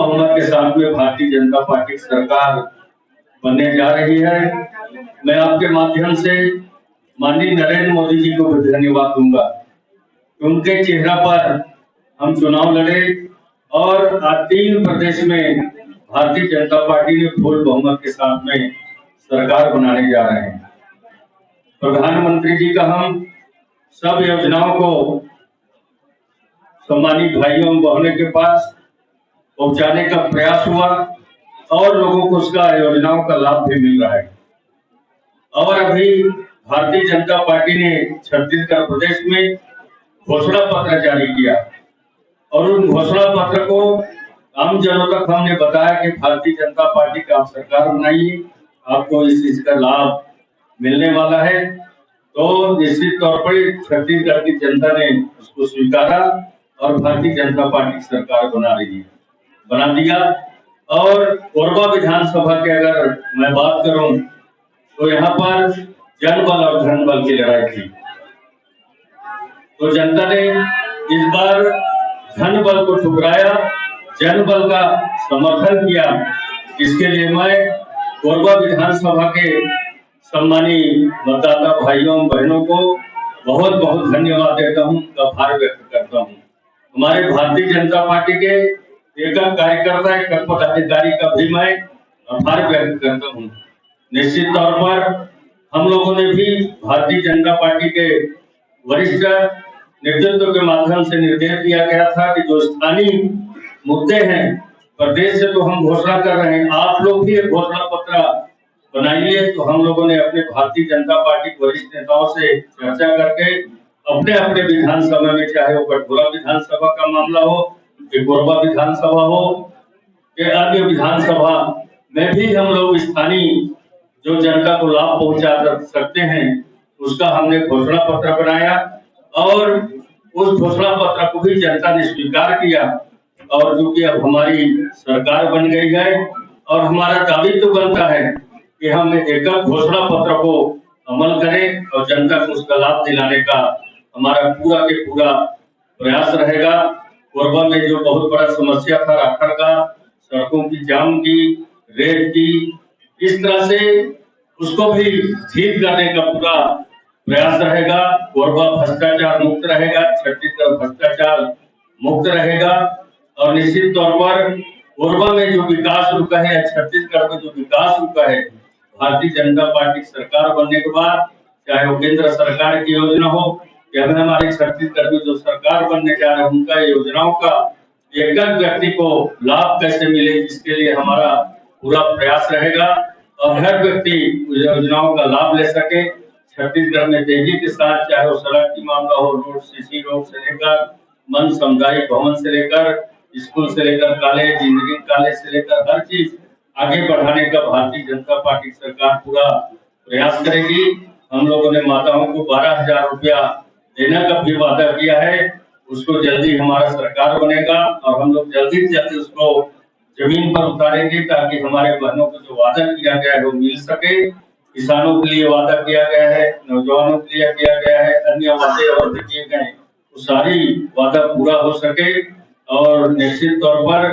बहुमत के साथ में भारतीय जनता पार्टी की सरकार बनने जा रही है। मैं आपके माध्यम से माननीय नरेंद्र मोदी जी को भी धन्यवाद दूंगा। उनके चेहरा पर हम चुनाव लड़े और आज 3 प्रदेश में भारतीय जनता पार्टी ने फुल बहुमत के साथ में सरकार बनाने जा रहे हैं। प्रधानमंत्री जी का हम सब योजनाओं को सम्मानित भाइयों एवं बहनों के पास पहुंचाने का प्रयास हुआ और लोगों को उसका योजनाओं का लाभ भी मिल रहा है। और अभी भारतीय जनता पार्टी ने छत्तीसगढ़ प्रदेश में घोषणा पत्र जारी किया और उन घोषणा पत्र को आम जनों तक हमने बताया कि भारतीय जनता पार्टी का आप सरकार बनाइए, आपको इस चीज का लाभ मिलने वाला है। तो निश्चित तौर पर छत्तीसगढ़ की जनता ने उसको स्वीकारा और भारतीय जनता पार्टी की सरकार बना दिया। और कोरबा विधानसभा की अगर मैं बात करूं तो यहाँ पर जनबल और धनबल की लड़ाई थी। तो जनता ने इस बार धनबल को ठुकराया, जनबल का समर्थन किया। इसके लिए मैं कोरबा विधानसभा के सम्मानित मतदाता भाइयों बहनों को बहुत बहुत धन्यवाद देता हूँ, आभार व्यक्त करता हूँ। हमारे भारतीय जनता पार्टी के एक कार्यकर्ता एक पदाधिकारी का भी मैं आभार व्यक्त करता हूँ। निश्चित तौर पर हम लोगों ने भी भारतीय जनता पार्टी के वरिष्ठ नेतृत्व के माध्यम से निर्देश दिया गया था कि जो स्थानीय मुद्दे हैं प्रदेश से तो हम घोषणा कर रहे हैं, आप लोग भी एक घोषणा पत्र बनाइए। तो हम लोगों ने अपने भारतीय जनता पार्टी के वरिष्ठ नेताओं से चर्चा करके अपने अपने विधानसभा में, चाहे वो कटघोरा विधानसभा का मामला हो कि कोरबा विधानसभा हो कि अन्य विधानसभा में भी हम लोग स्थानीय जो जनता को लाभ पहुंचा सकते हैं उसका हमने घोषणा पत्र बनाया और उस घोषणा पत्र को भी जनता ने स्वीकार किया। और जो कि अब हमारी सरकार बन गई है और हमारा दायित्व बनता है कि हम एक घोषणा पत्र को अमल करें और जनता को उसका लाभ दिलाने का हमारा पूरा के पूरा प्रयास रहेगा। कोरबा में जो बहुत बड़ा समस्या था राखड़ का, सड़कों की जाम की, रेत की, इस तरह से उसको भी ठीक करने का पूरा प्रयास रहेगा। कोरबा भ्रष्टाचार मुक्त रहेगा, छत्तीसगढ़ भ्रष्टाचार मुक्त रहेगा और निश्चित तौर पर कोरबा में जो विकास रुका है, छत्तीसगढ़ में जो विकास रुका है, भारतीय जनता पार्टी की सरकार बनने के बाद, चाहे वो केंद्र सरकार की योजना हो या हमारे छत्तीसगढ़ में जो सरकार बनने जा रहे हैं उनका योजनाओं का एक व्यक्ति को लाभ कैसे मिले, इसके लिए हमारा पूरा प्रयास रहेगा और हर व्यक्ति योजनाओं का लाभ ले सके। छत्तीसगढ़ में तेजी के साथ, चाहे वो सड़क की मामला हो, रोड सीसी रोड से लेकर मन सामुदायिक भवन से लेकर स्कूल से लेकर कॉलेज, इंजीनियरिंग कॉलेज से लेकर हर चीज आगे बढ़ाने का भारतीय जनता पार्टी सरकार पूरा प्रयास करेगी। हम लोगों ने माताओं को 12,000 रुपया देने का भी वादा किया है, उसको जल्दी हमारा सरकार बनेगा और हम लोग जल्दी से जल्दी उसको जमीन पर उतारेंगे ताकि हमारे बहनों को जो वादा किया गया है वो मिल सके। किसानों के लिए वादा किया गया है, नौजवानों के लिए किया गया है, अन्य वादे और भी किए गए, तो सारी वादा पूरा हो सके। और निश्चित तौर पर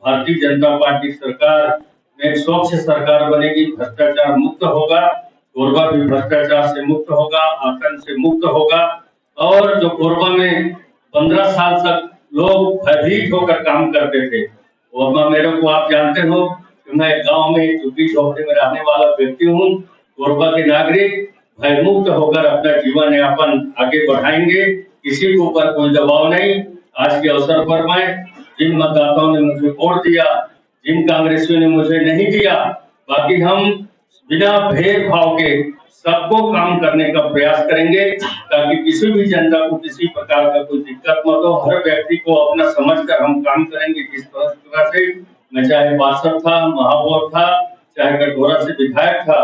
भारतीय जनता पार्टी सरकार एक स्वच्छ सरकार बनेगी, भ्रष्टाचार मुक्त होगा, कोरबा भी भ्रष्टाचार से मुक्त होगा, आतंक से मुक्त होगा। और जो कोरबा में 15 साल तक लोग भयभीत होकर काम करते थे, वो मेरे को आप जानते हो कि मैं गांव में झुग्गी झोपड़ी में रहने वाला व्यक्ति हूँ। कोरबा के नागरिक भयमुक्त होकर अपना जीवन यापन आगे बढ़ाएंगे, किसी के ऊपर कोई दबाव नहीं। आज के अवसर पर मैं जिन मतदाताओं ने मुझे वोट दिया, जिन कांग्रेसियों ने मुझे नहीं दिया, बाकी हम बिना भेदभाव के सबको काम करने का प्रयास करेंगे ताकि किसी भी जनता को किसी प्रकार का कोई दिक्कत मत हो। हर व्यक्ति को अपना समझकर हम काम करेंगे। जिस तरह से मैं चाहे पार्षद था, महापौर था, चाहे कटघोरा से विधायक था,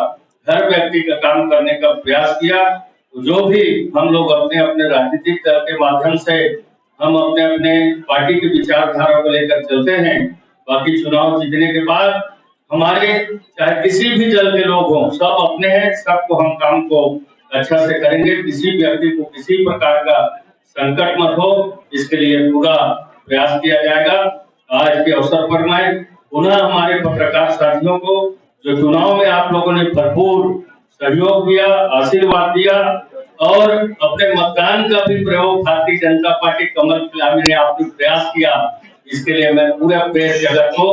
हर व्यक्ति का काम करने का प्रयास किया। तो जो भी हम लोग अपने अपने राजनीतिक दल के माध्यम से हम अपने अपने पार्टी की विचारधारा को लेकर चलते हैं, बाकी चुनाव जीतने के बाद हमारे चाहे किसी भी दल के लोग हों, सब अपने हैं, सबको हम काम को अच्छा से करेंगे। किसी व्यक्ति को किसी प्रकार का संकट मत हो, इसके लिए पूरा प्रयास किया जाएगा। आज के अवसर पर मैं पुनः हमारे पत्रकार साथियों को, जो चुनाव में आप लोगों ने भरपूर सहयोग दिया, आशीर्वाद दिया और अपने मतदान का भी प्रयोग भारतीय जनता पार्टी कमल खिलाने ने आपने प्रयास किया, इसके लिए मैं पूरे प्रेस जगत को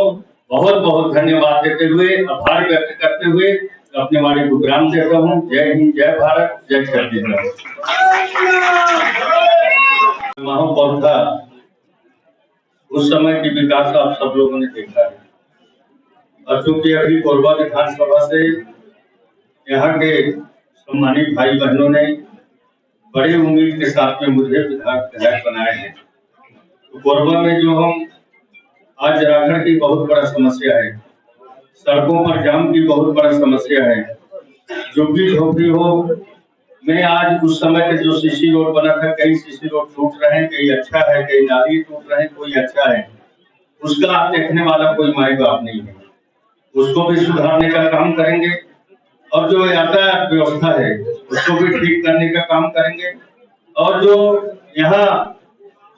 बहुत बहुत धन्यवाद देते हुए, आभार व्यक्त करते हुए अपने वाणी को विराम देता हूँ। जय हिंद, जय भारत, जय छत्तीसगढ़। महापौर था, उस समय की विकास आप सब लोगों ने देखा है, और चूंकि अभी कोरबा विधानसभा से यहाँ के सम्मानित भाई बहनों ने बड़ी उम्मीद के साथ में मुझे विधायक बनाए हैं, तो कोरबा में जो हम आज राखड़ की बहुत बड़ा समस्या है, सड़कों पर जाम की बहुत बड़ा समस्या है, झुग्गी झोपड़ी हो में आज उस समय के जो सीसी रोड बना था, कई सीसी रोड टूट रहे हैं, कई अच्छा है, कई नाली टूट रहे हैं, कोई अच्छा है, उसका देखने वाला कोई माई बाप नहीं है। उसको भी सुधारने का काम करेंगे और जो यातायात व्यवस्था है उसको भी ठीक करने का काम करेंगे, और जो यहाँ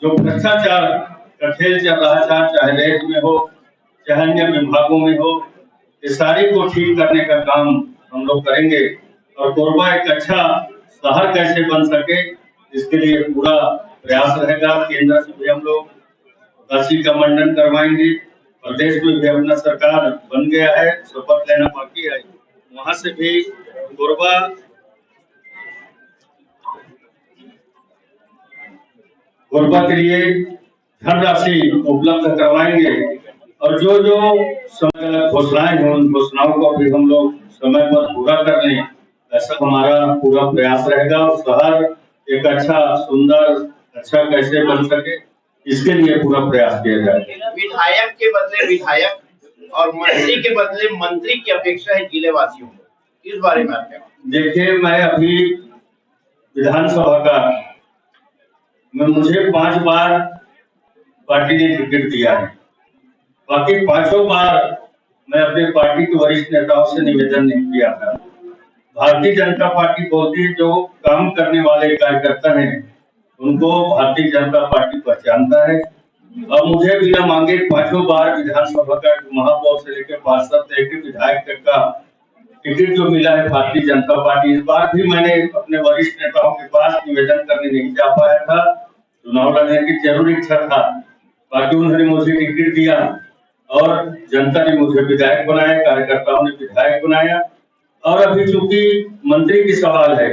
जो भ्रष्टाचार का खेल चल रहा था, चाहे रेल में हो चाहे अन्य विभागों में हो, ये सारी को ठीक करने का काम हम लोग करेंगे, और कोरबा एक अच्छा शहर कैसे बन सके इसके लिए पूरा प्रयास रहेगा। केंद्र से भी हम लोग राशि का मंडन करवाएंगे, प्रदेश में भी अपना सरकार बन गया है, शपथ लेना बाकी है, वहां से भी कोरबा के लिए धनराशि उपलब्ध करवाएंगे, और जो जो समय घोषणाएं हैं उन घोषणाओं को भी हम लोग समय पर पूरा कर लें, ऐसा हमारा पूरा प्रयास रहेगा। और शहर एक अच्छा सुंदर अच्छा कैसे बन सके इसके लिए पूरा प्रयास किया जाए। विधायक के बदले विधायक और मंत्री के बदले मंत्री की अपेक्षा है जिले वासियों को, इस बारे में आप क्या? देखिए, मैं अभी विधानसभा का मुझे 5 बार पार्टी ने टिकट दिया है, बाकी 5 बार मैं अपने पार्टी के वरिष्ठ नेताओं से निवेदन नहीं किया था। भारतीय जनता पार्टी बोलती है जो काम करने वाले कार्यकर्ता हैं उनको भारतीय जनता पार्टी पहचानता है, और मुझे बिना मांगे 5 बार विधानसभा का महापौर से लेकर पार्षद से लेकर विधायक तक का टिकट जो मिला है भारतीय जनता पार्टी। इस बार भी मैंने अपने वरिष्ठ नेताओं के पास निवेदन करने नहीं जा पाया था, चुनाव लड़ने की जरूर इच्छा था, बाकी उन्होंने मुझे टिकट दिया और जनता ने मुझे विधायक बनाया, कार्यकर्ताओं ने विधायक बनाया, और अभी चूंकि मंत्री की सवाल है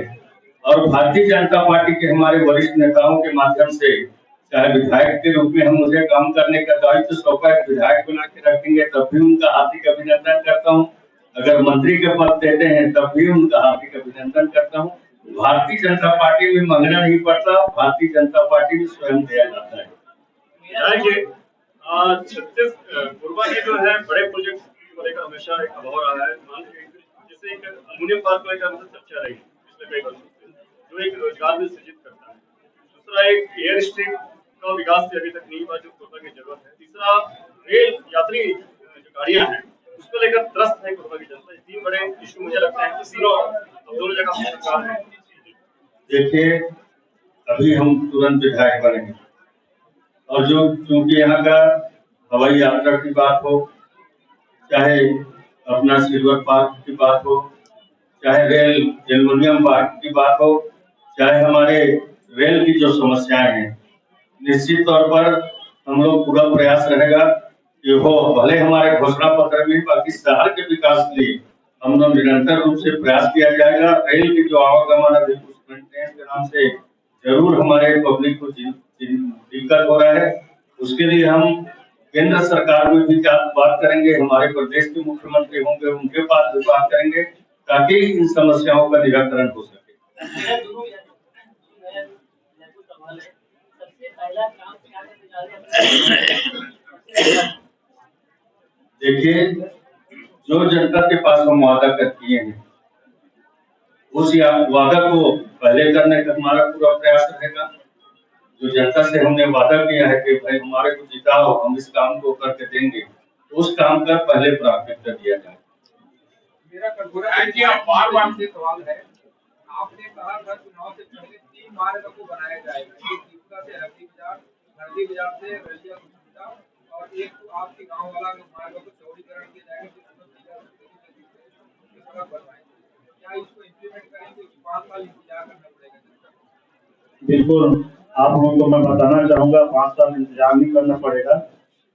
और भारतीय जनता पार्टी के हमारे वरिष्ठ नेताओं के माध्यम से चाहे विधायक के रूप में हम मुझे काम करने का दायित्व सौंपा, विधायक बना के रखेंगे तब भी उनका हार्दिक अभिनंदन करता हूँ, अगर मंत्री के पद देते हैं तब भी उनका हार्दिक अभिनंदन करता हूँ। भारतीय जनता पार्टी में मांगना नहीं पड़ता, भारतीय जनता पार्टी में स्वयं दिया जाता है। छत्तीस कोरबा के जो है बड़े प्रोजेक्ट को लेकर हमेशा एक अभाव रहा है, जैसे एक अल्मुनियम पार्क को लेकर चर्चा रही पिछले कई वर्षों से, जो एक रोजगार भी सृजित करता है। दूसरा, एक एयर स्ट्रिप का विकास भी अभी तक नहीं हुआ जो कोरबा की जरूरत है। तीसरा, रेल यात्री जो गाड़ियां हैं उसको लेकर त्रस्त है कोरबा की जनता। 3 बड़े इशू मुझे लगता है कि दोनों जगह सरकार है। देखिए, अभी हम तुरंत विधायक बनेंगे, और जो क्योंकि यहाँ का हवाई यात्रा की बात हो, चाहे अपना सिल्वर पार्क की बात हो, चाहे रेल एल्युमिनियम पार्क की बात हो, चाहे हमारे रेल की जो समस्याएं हैं, निश्चित तौर पर हम लोग पूरा प्रयास रहेगा कि हो, भले हमारे घोषणा पत्र में, बाकी शहर के विकास के लिए हम लोग निरंतर रूप से प्रयास किया जाएगा। रेल की जो आवागमन अभी कुछ मेंटेनेंस के नाम से जरूर हमारे पब्लिक को दिक्कत हो रहा है, उसके लिए हम केंद्र सरकार में भी बात करेंगे, हमारे प्रदेश के मुख्यमंत्री होंगे उनके पास भी बात करेंगे ताकि इन समस्याओं का निराकरण हो सके। देखिए, जो जनता के पास हम वादा कर किए हैं उस वादा को पहले करने का हमारा पूरा प्रयास रहेगा। जो जनता से हमने वादा किया है कि भाई हमारे को जिताओ, हम इस काम को करके देंगे, तो उस काम का पहले प्राथमिकता दिया जाए। मेरा बार-बार से सवाल है, आपने कहा था चुनाव से पहले 3 मार्ग को बनाया जाएगा, एक दीपका से हरदी बाजार से रलिया बाजार और एक तो आपके गांव वाला मार्गों को चौड़ीकरण किया जाएगा जिसमें सड़क बनवाएंगे, क्या इसको इम्प्लीमेंट करेंगे कि 5 साल इंतजार करना पड़ेगा? बिल्कुल, आप लोगों को मैं बताना चाहूँगा 5 साल इंतजार नहीं करना पड़ेगा।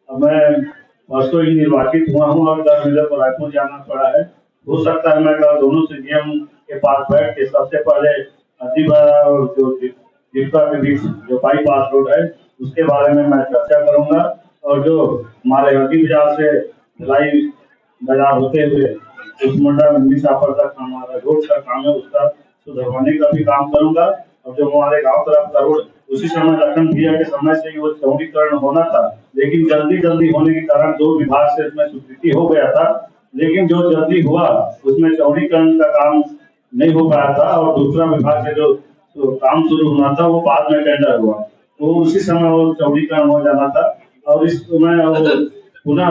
अब मैं परसों ही निर्वाचित हुआ हूँ और कल मुझे रायपुर जाना पड़ा है। हो सकता है मैं कल दोनों सीएम के पास बैठ के सबसे पहले अतिभारा और जो दीपका के बीच जो बाईपास रोड है उसके बारे में मैं चर्चा करूंगा और जो हमारे हल्दी बाजार से भिलाई बाजार होते हुए उस मुंडा मंडी सापर तक हमारा रोड का काम है उसका सुधरवाने का भी काम करूंगा। और जो हमारे गांव तरफ का रोड उसी समय लखन भैया के समय से ही वो चौड़ीकरण होना था, लेकिन जल्दी होने के कारण 2 विभाग से उसमें स्वीकृति हो गया था, लेकिन जो जल्दी हुआ उसमें चौड़ीकरण का काम नहीं हो पाया था और दूसरा विभाग से जो काम शुरू होना था वो बाद में टेंडर हुआ, तो उसी समय वो चौड़ीकरण हो जाना था। और इस समय पुनः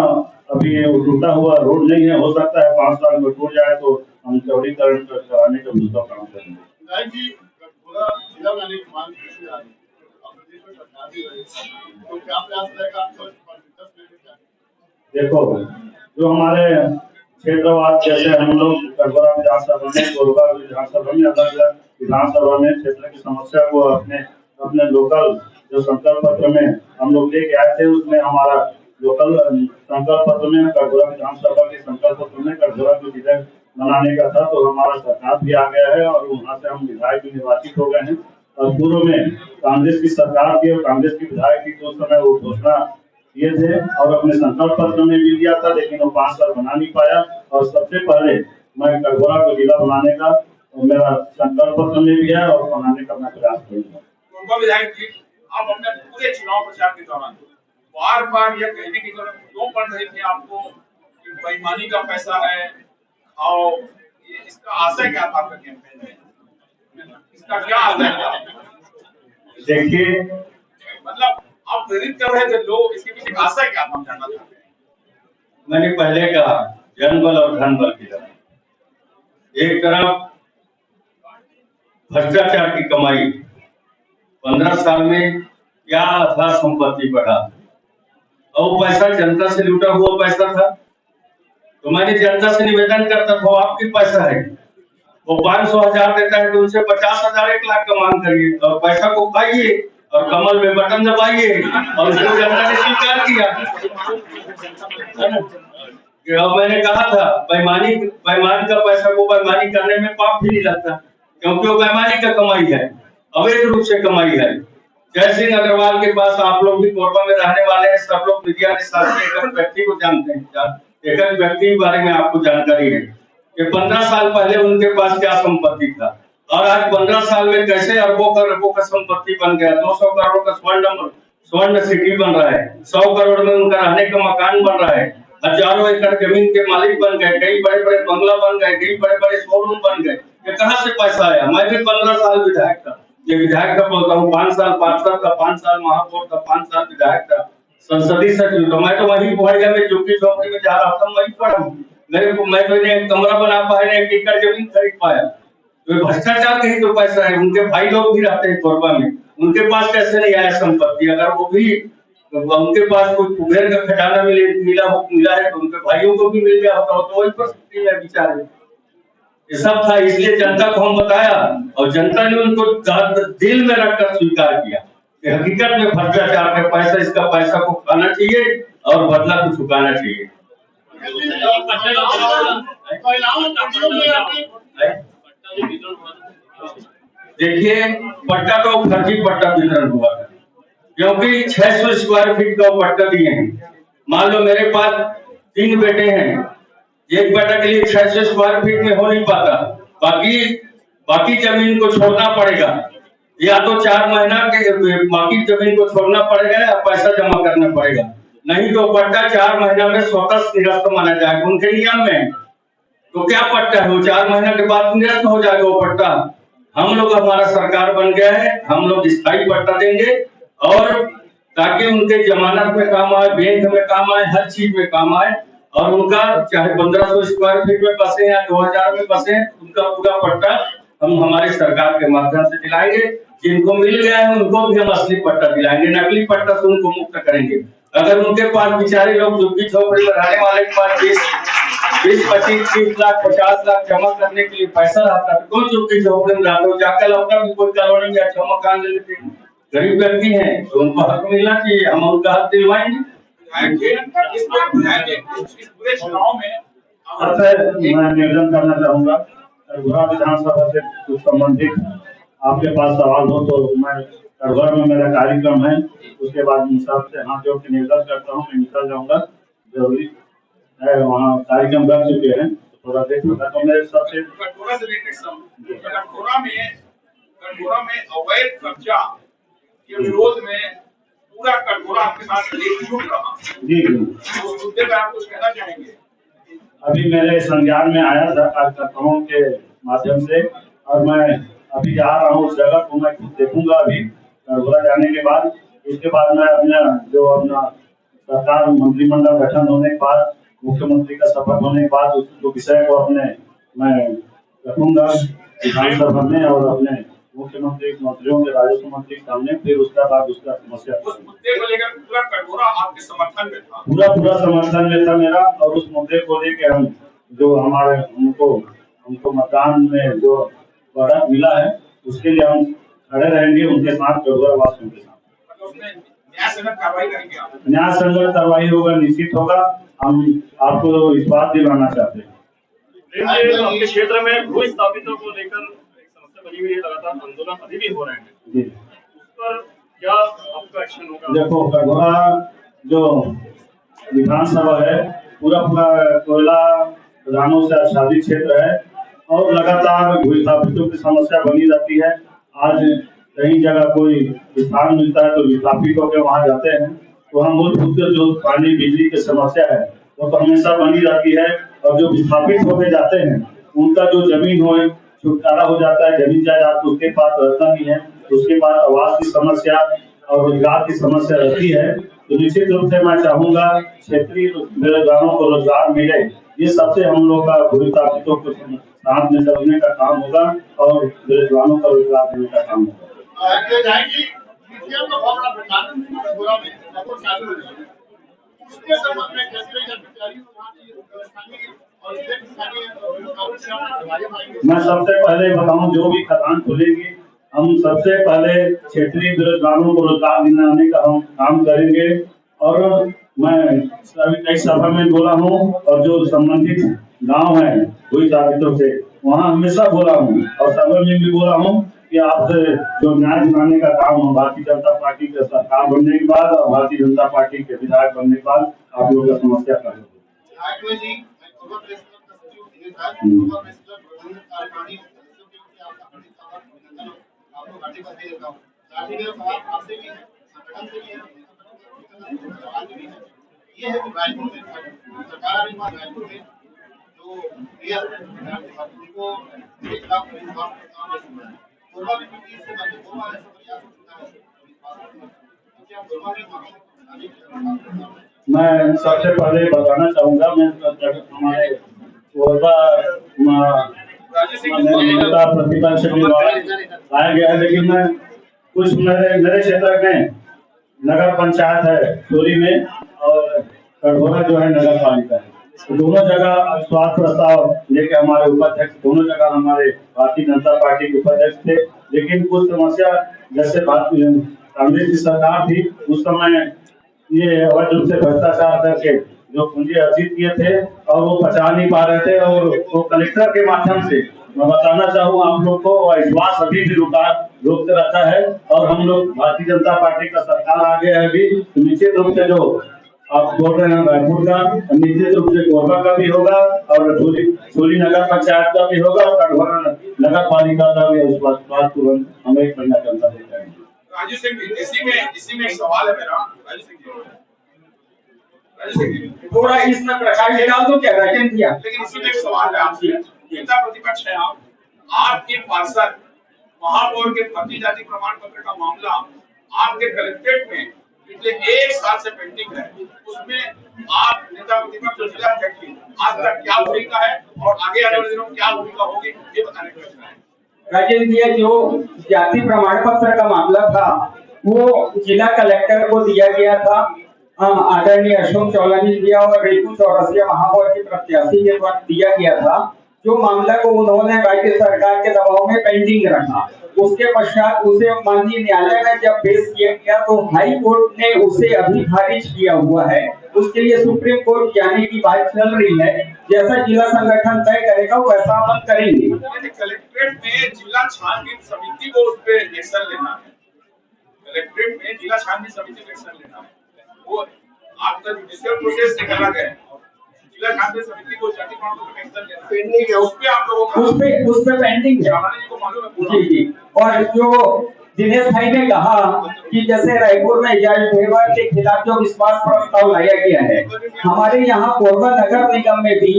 अभी टूटा हुआ रोड नहीं है, हो सकता है 5 साल में टूट जाए तो हम चौड़ीकरण कराने का दूसरा काम करेंगे। जिला बनाने की मांग कैसे आ रही है? अब प्रदेश में सरकार भी रही है, तो क्या प्रयास रहेगा आपका 10 में क्या? देखो, जो हमारे क्षेत्रवाद जैसे हम लोग कटघोरा विधानसभा में, कोरबा विधानसभा में, अलग अलग विधानसभा में क्षेत्र की समस्या को अपने लोकल जो संकल्प पत्र में हम लोग लेके आए थे, उसमें हमारा लोकल संकल्प पत्र में कटघोरा विधानसभा के संकल्प पत्र में कटघोरा को विधायक बनाने का था, तो हमारा सरकार भी आ गया है और वहाँ से हम विधायक भी निर्वाचित हो गए हैं। और पूर्व में कांग्रेस की सरकार थी और कांग्रेस की विधायक की तो उस समय वो घोषणा किए थे और अपने संकल्प पत्र में भी लिया था, लेकिन वो 5 साल बना नहीं पाया। और सबसे पहले मैं कटघोरा को जिला बनाने का मेरा संकल्प पत्र में भी है और बनाने का मैं प्रयास करूंगा। पूर्व विधायक जी, आप अपने पूरे चुनाव प्रचार के दौरान बार यह कहने की जरूरत क्यों पड़ रही थी आपको कि बेईमानी का पैसा है और इसका आशय क्या था आपका कैंपेन में? इसका क्या आशय था? देखिए, मतलब आप प्रेरित कर रहे थे लोग, इसके पीछे आशय क्या था, जानना चाहते हैं। मैंने पहले कहा जन बल और धन बल की तरह एक तरफ भ्रष्टाचार की कमाई 15 साल में क्या था, संपत्ति बढ़ा और वो पैसा जनता से लूटा हुआ पैसा था। तो मैंने जनता से निवेदन करता था, आपकी पैसा है, वो 500,000 देता है तो उनसे 50,000 1 लाख का मांग करिए और पैसा को खाइए और कमल में बटन दबाइए। और उसको जनता ने स्वीकार किया। मैंने कहा था बेईमान का पैसा को बेईमानी करने में पाप भी नहीं लगता, क्योंकि वो बेईमानी का कमाई है, अवैध रूप से कमाई है। जय सिंह अग्रवाल के पास आप लोग भी कोरबा में रहने वाले हैं, सब लोग मीडिया के साथ एक व्यक्ति को जानते हैं, एक व्यक्ति के बारे में आपको जानकारी है कि 15 साल पहले उनके पास क्या संपत्ति था और आज 15 साल में कैसे अरबों का संपत्ति बन गया। 200 करोड़ का स्वर्ण सिटी बन रहा है, 100 करोड़ में उनका रहने का मकान बन रहा है, हजारों एकड़ जमीन के मालिक बन गए, कई बड़े बड़े बंगला बन गए, कई बड़े बड़े शोरूम बन गए। ये कहाँ से पैसा आया? मैं भी 15 साल विधायक था, ये विधायक का बोलता हूँ, 5 साल पार्षद का, 5 साल महापौर का, 5 साल विधायक का, संसदीय सचिव था। मैं तो वहीं पढ़ में झुग्गी झोपड़ी में जा रहा था, वहीं पढ़ा। मैं तो एक कमरा बना पाया, 1 एकड़ जमीन खरीद पाया। तो भ्रष्टाचार का ही तो पैसा है। उनके भाई लोग भी रहते हैं कोरबा में, उनके पास कैसे नहीं आया संपत्ति? अगर वो भी उनके पास कोई कुबेर का खजाना मिला है तो उनके भाइयों को भी मिल गया होता, तो वही परिस्थिति में बेचारे। ये सब था, इसलिए जनता को हम बताया और जनता ने उनको दिल में रखकर स्वीकार किया कि हकीकत में भ्रष्टाचार का पैसा, इसका पैसा को खाना चाहिए और बदला को चुकाना चाहिए। देखिए, पट्टा तो फर्जी पट्टा वितरण हुआ था, क्योंकि 600 स्क्वायर फीट का पट्टा दिए हैं। मान लो मेरे पास 3 बेटे हैं, एक बेटा के लिए 600 स्क्वायर फीट में हो नहीं पाता, बाकी जमीन को छोड़ना पड़ेगा, या तो 4 महीना के बाकी जमीन को छोड़ना पड़ेगा या पैसा जमा करना पड़ेगा, नहीं तो पट्टा 4 महीना में स्वतः निरस्त माना जाएगा उनके नियम में। तो क्या पट्टा है वो? 4 महीना के बाद निरस्त हो जाएगा वो पट्टा। हम लोग, हमारा सरकार बन गया है, हम लोग स्थायी पट्टा देंगे और ताकि उनके जमानत में काम आए, बैंक में काम आए, हर चीज में काम आए। और उनका चाहे 1500 स्क्वायर फीट में बसे या 2000 में बसे, उनका पूरा पट्टा हम हमारी सरकार के माध्यम से दिलाएंगे। जिनको मिल गया है उनको भी हम असली पट्टा दिलाएंगे, नकली पट्टा से उनको मुक्त करेंगे। अगर उनके पास बेचारे लोग झुग्गी झोपड़ी बनाने वाले के पास 20-25-30 लाख 50 लाख जमा करने के लिए पैसा रहता तो कौन झुग्गी झोपड़ी में रहता हो, जाकर अपना भी कोई कॉलोनी में अच्छा मकान ले लेते। गरीब व्यक्ति हैं तो उनको हक मिलना चाहिए, हम उनका हक दिलवाएंगे। इस पूरे चुनाव में मैं निवेदन करना चाहूंगा कटघोरा विधानसभा से कुछ संबंधित आपके पास सवाल हो तो मैं कटघोरा में मेरा कार्यक्रम है, उसके बाद इन सबसे हाथ जोड़ के निवेदन करता हूँ, मैं निकल जाऊंगा, जरूरी है वहाँ कार्यक्रम कर चुके हैं, थोड़ा देख लूंगा। तो मेरे सबसे कटघोरा से रिलेटेड कटघोरा में अवैध कब्जा के विरोध में पूरा कटघोरा आपके साथ एकजुट रहा। जी उस मुद्दे पर आप कुछ कहना चाहेंगे? अभी मेरे संज्ञान में आया था कार्यकर्ताओं के माध्यम से, और मैं अभी जा रहा हूँ उस जगह को, मैं खुद देखूंगा अभी कटघोरा जाने के बाद। इसके बाद मैं अपना सरकार मंत्रिमंडल गठन होने के बाद, मुख्यमंत्री का शपथ होने के बाद उस विषय को मैं रखूंगा विधानसभा में और अपने मुख्यमंत्री मंत्रियों के राजस्व मंत्री के सामने, फिर उसका बाद उसका समस्या उस मुद्दे को लेकर पूरा कटघोरा आपके समर्थन में था? पूरा समर्थन में था मेरा, और उस मुद्दे को लेकर हम जो हमको मतदान में जो बढ़त मिला है उसके लिए हम खड़े रहेंगे उनके साथ, कटघोरा वासियों के साथ। उसमें न्याय संगत कार्रवाई करेंगे आप? न्याय संगत कार्रवाई होगा, निश्चित होगा। हम आपको इस बात दिलाना चाहते हैं। आपके क्षेत्र में भू स्थापितों को लेकर एक समस्या बनी हुई है, लगातार आंदोलन अभी भी हो रहे हैं जी, उस पर क्या आपका एक्शन होगा? देखो कटघोरा जो विधानसभा है पूरा कोयला खदानों से आच्छादित क्षेत्र है, और लगातार भू स्थापितों की समस्या बनी रहती है। आज कहीं जगह कोई स्थान मिलता है तो विस्थापित होकर वहां जाते हैं, तो हम मूलभूत जो पानी बिजली की समस्या है वो तो हमेशा बनी रहती है, और जो विस्थापित होकर जाते हैं उनका जो जमीन हो छुटकारा हो जाता है, जमीन जायदाद तो उसके पास रहता नहीं है, उसके पास आवास की समस्या और रोजगार की समस्या रहती है। तो निश्चित रूप से मैं चाहूंगा क्षेत्रीय बेरोजगारों को रोजगार मिले, ये सबसे हम लोग का भू स्थापितों को साथ में चलने का काम होगा और बेरोजगारों का रोजगार देने का काम होगा। मैं सबसे पहले बताऊं, जो भी खदान खुलेगी हम सबसे पहले क्षेत्रीय बेरोजगारों को रोजगार दिलाने का हम काम करेंगे। और मैं अभी कई सभा में बोला हूँ, और जो संबंधित गांव है भू स्थापितों से वहाँ हमेशा बोला हूँ, और सभा में भी बोला हूँ कि आपसे जो न्याय दिलाने का काम हम भारतीय जनता पार्टी के सरकार बनने के बाद और भारतीय जनता पार्टी के विधायक बनने के बाद आप लोगों का समस्या कर ये है रायपुर में सरकार जो उनको 1 लाख मैं सबसे पहले बताना चाहूंगा, मैं हमारे नेता प्रतिपक्ष भी आया गया है, लेकिन मैं कुछ मेरे क्षेत्र में नगर पंचायत है चोरी में और कटघोरा जो है नगर पालिका है, तो दोनों जगह स्वास्थ्य प्रस्ताव लेके हमारे उपाध्यक्ष दोनों जगह हमारे भारतीय जनता पार्टी के उपाध्यक्ष थे। लेकिन कुछ समस्या जैसे कांग्रेस की सरकार थी उस समय ये अवैध रूप से भ्रष्टाचार करके जो पूंजी अर्जित किए थे और वो बचा नहीं पा रहे थे, और वो कलेक्टर के माध्यम से मैं बताना चाहूँ आप लोग को, विश्वास अभी भी रोकते रहता है। और हम लोग भारतीय जनता पार्टी का सरकार आ गया है अभी, तो निश्चित रूप से जो आप बोल रहे हैं रायपुर का, निश्चित रूप से कोरबा का भी होगा और चोरी नगर पंचायत का भी होगा और कटघोरा नगर पालिका का भी विश्वास तुरंत हम 1 महीना के अंदर दे जाएंगे। राजू सिंह, इसी में एक सवाल है मेरा। राजू सिंह थोड़ा इस तक रखा डाल दो क्या राजन किया, लेकिन इसी में एक सवाल है आपसे, नेता प्रतिपक्ष है आप, आपके पार्षद महापौर के फर्जी जाति प्रमाण पत्र का मामला आपके कलेक्ट्रेट में पिछले 1 साल से पेंडिंग है, उसमें आप नेता प्रतिपक्ष जिलाध्यक्ष आज तक क्या भूमिका है और आगे आने वाले दिनों में क्या भूमिका होगी, ये बताने का प्रश्न है। राजेंद्र जी, जो जाति प्रमाण पत्र का मामला था वो जिला कलेक्टर को दिया गया था आदरणीय अशोक चौलानी जी और रेखू चौरसिया महापौर के प्रत्याशी के वक्त दिया गया था, जो मामला को उन्होंने राज्य सरकार के दबाव में पेंडिंग रखा। उसके पश्चात उसे माननीय न्यायालय में जब पेश किया गया तो हाई कोर्ट ने उसे अभी खारिज किया हुआ है। उसके लिए सुप्रीम कोर्ट जाने की बात चल रही है। जैसा जिला संगठन तय करेगा वैसा हम करेंगे। कलेक्ट्रेट में जिला छानबीन समिति को उस पर एक्शन लेना है। कलेक्ट्रेट में जिला छानबीन समिति को एक्शन लेना है। वो आपका जुडिशियल प्रोसेस से करा गया है। जिला छानबीन समिति को जाति कानून को एक्शन लेना पेंडिंग है। उस पे आप लोगों का उस पे पेंडिंग है। जी को मालूम है पूरा। जी। और जो दिनेश भाई ने कहा कि जैसे रायपुर में जज भेवर के खिलाफ जो विश्वास प्रस्ताव लाया गया है, हमारे यहाँ कोरबा नगर निगम में भी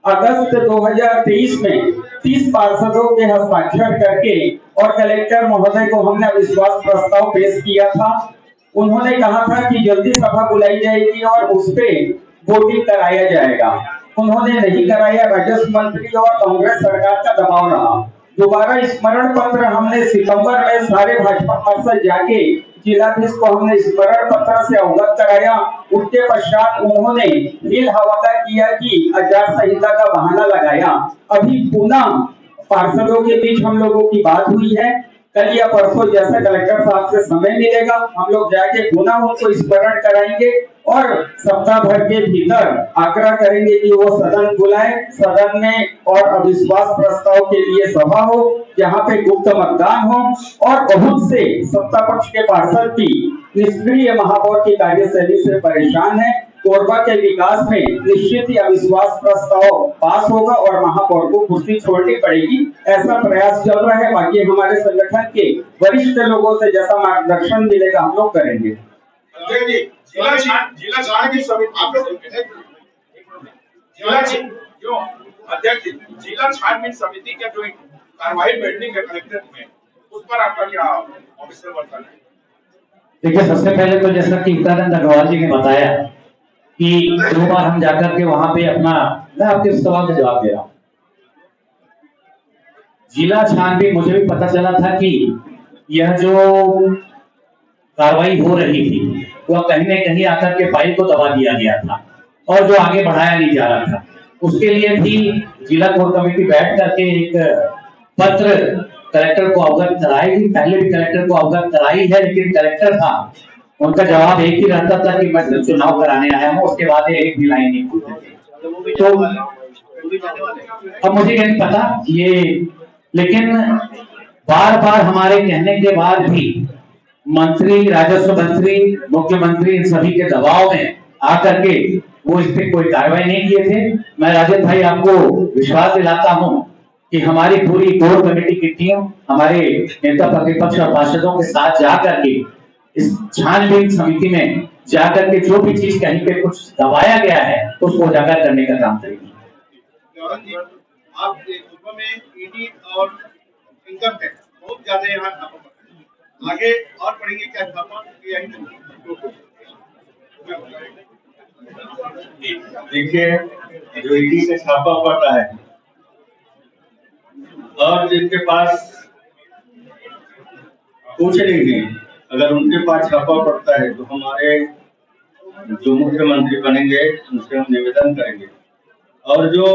अगस्त 2023 में 30 पार्षदों के हस्ताक्षर करके और कलेक्टर महोदय को हमने विश्वास प्रस्ताव पेश किया था। उन्होंने कहा था कि जल्दी सभा बुलाई जाएगी और उस पे वोटिंग कराया जाएगा। उन्होंने नहीं कराया। राजस्व मंत्री और कांग्रेस सरकार का दबाव रहा। दोबारा स्मरण पत्र हमने सितंबर में सारे भाजपा पार्षद जाके जिलाधीश को हमने स्मरण पत्र से अवगत कराया। उसके पश्चात उन्होंने नील हवाला किया कि आचार संहिता का बहाना लगाया। अभी पुनः पार्षदों के बीच हम लोगों की बात हुई है। कल या परसों जैसा कलेक्टर साहब से समय मिलेगा हम लोग जाके पुनः उनको स्मरण कराएंगे और सप्ताह भर के भीतर आग्रह करेंगे कि वो सदन बुलाए। सदन में और अविश्वास प्रस्ताव के लिए सभा हो, जहां पे गुप्त मतदान हो और बहुत से सत्ता पक्ष के पार्षद भी निष्क्रिय महापौर की कार्यशैली से परेशान है। कोरबा के विकास में निश्चित ही अविश्वास प्रस्ताव पास होगा और महापौर को कुर्सी छोड़नी पड़ेगी। ऐसा प्रयास चल रहा है। बाकी हमारे संगठन के वरिष्ठ लोगों से जैसा मार्गदर्शन मिलेगा हम लोग करेंगे। जिला छानबीन समिति आप लोग अध्यक्ष जिला छानबीन समिति का जो कार्रवाई पेंडिंग है कलेक्ट्रेट में, उस पर आपका क्या ऑफिसर वर्तन है? देखिए, सबसे पहले तो जैसा कि उत्तराखंड अग्रवाल जी ने बताया कि 2 बार हम जाकर के वहां पे अपना, मैं आपके सवाल का जवाब दे रहा हूं। जिला छानबीन मुझे भी पता चला था कि यह जो कार्रवाई हो रही थी वह कहीं न कहीं आकर के फाइल को दबा दिया गया था और जो आगे बढ़ाया नहीं जा रहा था। उसके लिए भी जिला कोर कमेटी बैठ करके एक पत्र कलेक्टर को अवगत कराएगी। पहले भी कलेक्टर को अवगत कराई है, लेकिन कलेक्टर था उनका जवाब एक ही रहता था कि मैं चुनाव कराने आया हूँ। उसके बाद एक भी लाइन नहीं बोलते थे। तो अब मुझे नहीं पता ये, लेकिन बार बार हमारे कहने के बाद भी मंत्री, राजस्व मंत्री, मुख्यमंत्री इन सभी के दबाव में आकर के वो इस पे कोई कार्रवाई नहीं किए थे। मैं राजेश भाई आपको विश्वास दिलाता हूं कि हमारी पूरी कोर कमेटी की टीम हमारे नेता प्रतिपक्ष और पार्षदों के साथ जाकर के इस छानबीन समिति में जाकर के जो भी चीज कहीं पे कुछ दबाया गया है उसको उजागर करने का काम करेंगे। आप पूर्व में ईडी और इनकम टैक्स बहुत ज्यादा यहाँ आगे और पढ़ेंगे क्या छापा? देखिए, जो ईडी से छापा पड़ता है और जिनके पास कुछ नहीं है, अगर उनके पास छापा पड़ता है तो हमारे जो मुख्यमंत्री बनेंगे उनसे हम निवेदन करेंगे और जो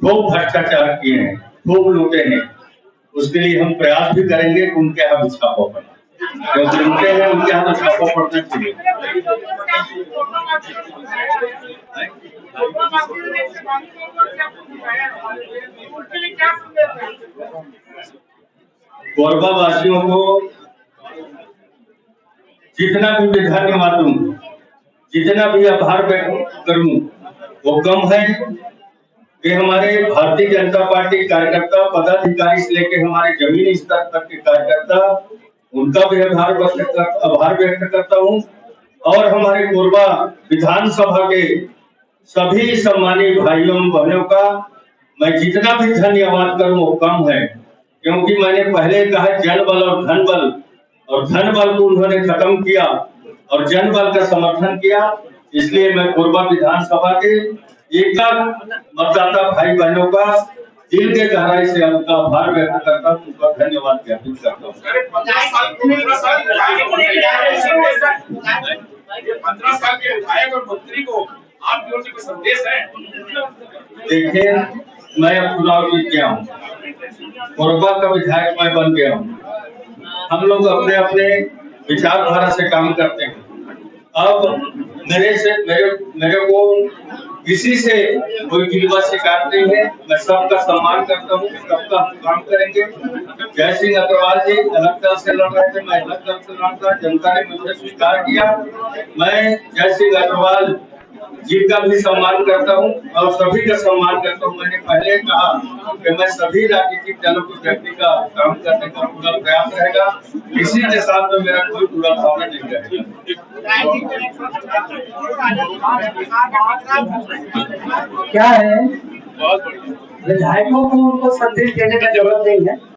खूब भ्रष्टाचार किए हैं, खूब लूटे हैं, उसके लिए हम प्रयास भी करेंगे कि उनके यहाँ भी छापा पड़े। जो लूटे हैं उनके यहाँ तो छापा पड़ना चाहिए। कोरबा वासियों को जितना भी मैं धन्यवाद दूं, जितना भी आभार व्यक्त करूं वो कम है कि हमारे भारतीय जनता पार्टी कार्यकर्ता, पदाधिकारी से लेकर हमारे जमीनी स्तर तक के कार्यकर्ता, उनका भी आभार व्यक्त करता हूं और हमारे कोरबा विधानसभा के सभी सम्मानित भाइयों बहनों का मैं जितना भी धन्यवाद करूं वो कम है, क्योंकि मैंने पहले कहा जन बल और धन बल, और धन बल को उन्होंने खत्म किया और जन बल का समर्थन किया। इसलिए मैं कोरबा विधानसभा के एक मतदाता भाई बहनों का दिल के गहराई से उनका आभार व्यक्त करता हूँ, उनका धन्यवाद ज्ञापित करता हूँ। ये 15 साल के विधायक और मंत्री को आपकी ओर से कोई संदेश है? देखिए, मैं अब चुनाव जीत गया हूँ, कोरबा का विधायक मैं बन गया हूँ। हम लोग अपने अपने विचारधारा से काम करते हैं। अब मेरे को किसी से कोई गिलवा शिकायत नहीं है। मैं सबका सम्मान करता हूँ, सबका काम करेंगे। जय सिंह अग्रवाल जी अलग दल से लड़ रहे थे, मैं अलग दल से लड़ रहा। जनता ने मुझे स्वीकार किया। मैं जय सिंह अग्रवाल जी का भी सम्मान करता हूँ और सभी का सम्मान करता हूँ। मैंने पहले कहा कि मैं सभी राजनीतिक दलों के व्यक्ति का काम करने का पूरा प्रयास रहेगा। किसी के साथ में मेरा कोई बुरा भावना नहीं रहेगा। क्या है, विधायकों को उनको संदेश देने का जरूरत नहीं है।